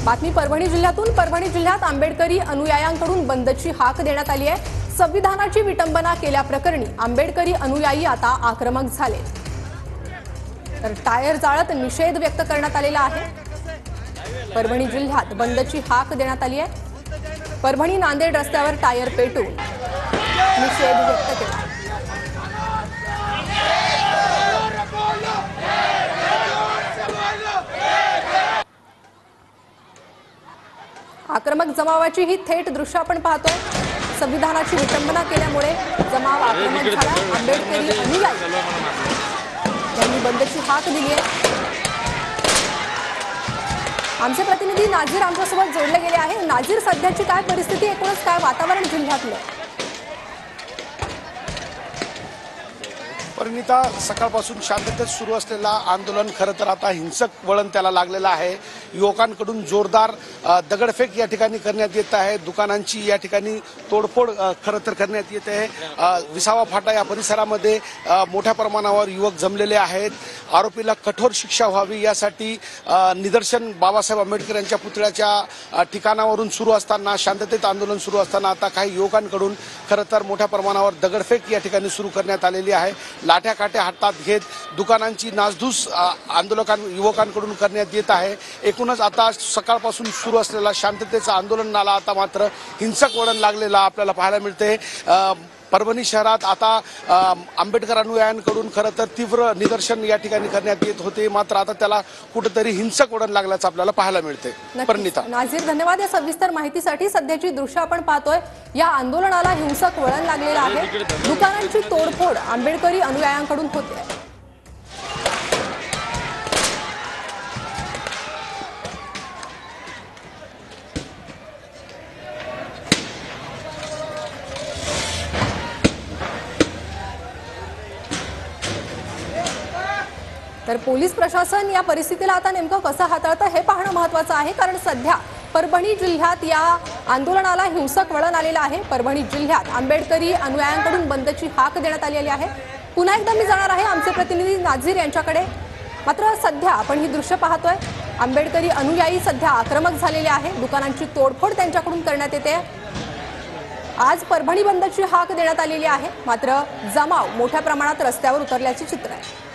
बातमी परभणी जिल्ह्यातून। परभणी जिल्ह्यात आंबेडकरी अनुयायांकडून बंदची हाक देण्यात आली आहे। संविधानाची विटंबना केल्याप्रकरणी आंबेडकरी अनुयायी आता आक्रमक झाले, तर टायर जाळत निषेध व्यक्त करण्यात आलेला आहे। परभणी जिल्ह्यात बंदची हाक देण्यात आली आहे। परभणी नांदेड रस्त्यावर टायर पेटून निषेध व्यक्त केला। आक्रमक जमावाची ही थेट दृश्य आपण पाहतोय। संविधानाची विटंबना केल्यामुळे जमाव आक्रमक झाला। आंबेडकरी अनुयायी यांनी बंदची हाक दिली आहे। आमचे प्रतिनिधी नाझीर आमच्यासोबत जोडले गेले आहे। नाझीर, सध्याची काय परिस्थिती, एकूणच काय वातावरण जिल्ह्यातलं? परिणिता, सकाळपासून शांततेत सुरू असलेला आंदोलन खरं तर आता हिंसक वळण त्याला लागलेलं आहे। युवकांकडून जोरदार दगडफेक या ठिकाणी करण्यात येत आहे। दुकानांची या ठिकाणी तोडफोड खरं तर करण्यात येत आहे। विसावा फाटा या परिसरामध्ये मोठ्या प्रमाणावर युवक जमलेले आहेत। आरोपीला कठोर शिक्षा व्हावी यासाठी निदर्शन बाबासाहेब आंबेडकर यांच्या पुतळ्याच्या ठिकाणावरून सुरू असताना, शांततेत आंदोलन सुरू असताना आता काही युवकांकडून खरं तर मोठ्या प्रमाणावर दगडफेक या ठिकाणी सुरू करण्यात आलेली आहे। लाठ्या काठ्या हातात घेत दुकानांची नासधूस युवकांकडून करण्यात येत आहे। एकूणच आता सकाळपासून सुरू असलेला शांततेचा आंदोलनाला आता मात्र हिंसक वळण लागलेला आपल्याला पाहायला मिळते। परभणी शहरात आता आंबेडकर अनुयायांकडून खरं तर तीव्र निदर्शन या ठिकाणी करण्यात येत होते, मात्र आता त्याला कुठेतरी हिंसक वळण लागल्याचं आपल्याला पाहायला मिळते। परिणिता, नाझीर, धन्यवाद या सविस्तर माहितीसाठी। सध्याची दृश्य आपण पाहतोय, या आंदोलनाला हिंसक वळण लागलेलं आहे। दुकानांची तोडफोड आंबेडकरी अनुयायांकडून होते। तर पोलीस प्रशासन या परिस्थितीला आता नेमकं कसं हाताळतं हे पाहणं महत्त्वाचं आहे, कारण सध्या परभणी जिल्ह्यात या आंदोलनाला हिंसक वळण आलेलं आहे। परभणी जिल्ह्यात आंबेडकरी अनुयायांकडून बंदची हाक देण्यात आलेली आहे। पुन्हा एकदा मी जाणार आहे आमचे प्रतिनिधी नाझीर यांच्याकडे। मात्र सध्या आपण ही दृश्य पाहतोय, आंबेडकरी अनुयायी सध्या आक्रमक झालेले आहे। दुकानांची तोडफोड त्यांच्याकडून करण्यात येते। आज परभणी बंदची हाक देण्यात आलेली आहे, मात्र जमाव मोठ्या प्रमाणात रस्त्यावर उतरल्याचे चित्र आहे।